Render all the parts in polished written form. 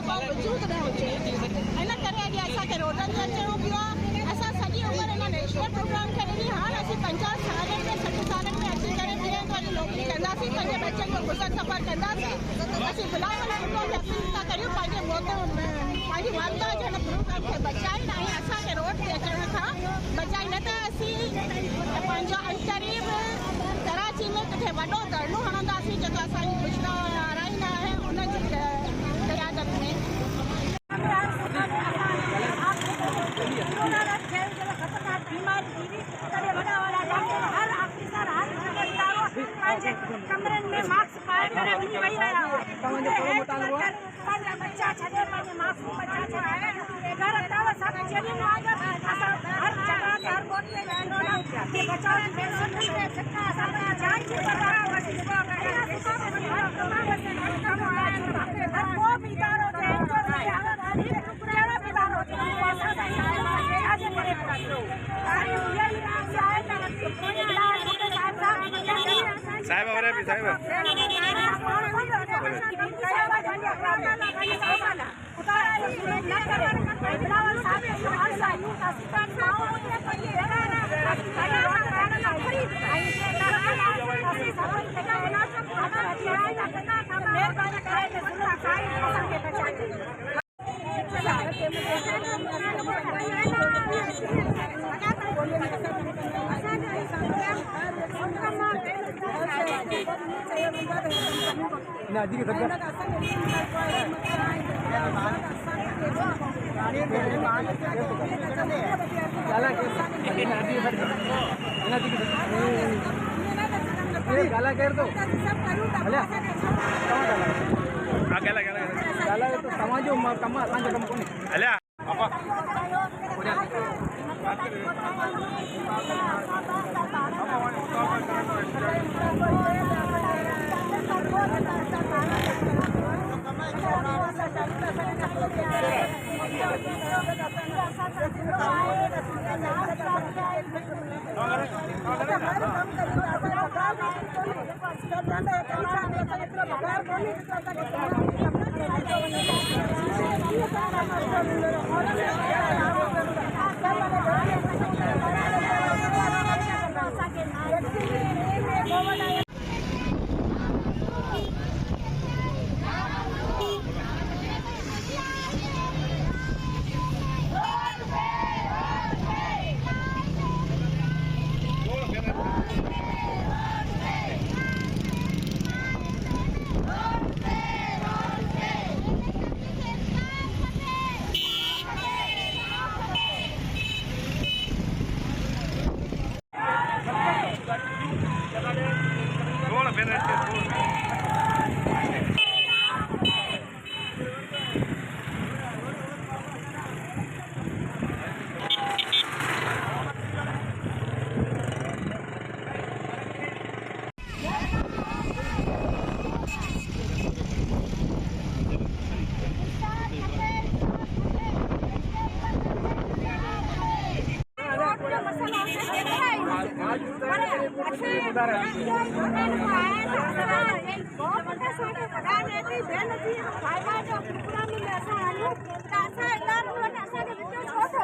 को वजूद न हुजे इन करे अॼु असांखे रोडनि ते अचणो पियो आहे। असां सॼी उमिरि इन नेशनल प्रोग्राम खे ॾिनी, हाणे असीं 50 सालनि में 60 सालनि में अची करे ॿिए वारी नौकिरी कंदासीं, पंहिंजे बच्चनि जो गुज़र सफ़र कंदासीं। असीं बिलावल भुट्टो खे अपील था करियूं पंहिंजे पंहिंजी वालदा जन प्रोग्राम खे बचाइनि ऐं असांखे रोड ते अचण खां बचाई, न त असीं पंहिंजो अंतरीब कराची में किथे वॾो धरणो हणंदासीं जेको असांजी गुजरा राईंदा आहे उनजी क़यादत में। कमरनि में मास्क पाए करे वञी वेही रहिया हुआ, पंहिंजा बच्चा छॾे पंहिंजे मास्क बच्चा छॾाए घर अथव सभु चेरियूं असां हर जॻह ते हर ॻोठ में बचाव जी बेसिक असांजी जान जी परवाह हर को बि इदारो हुजे कहिड़ो बि इदारो हुजे साहिब हो रहे साहिब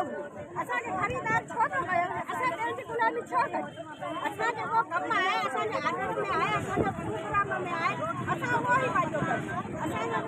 खरीदार छो तो गुलामी छो कई असांखे वो कम आहे असांजे आदत में आहे असांजे प्रोग्राम में आहे असां उहो ई पंहिंजो कयूं असांजो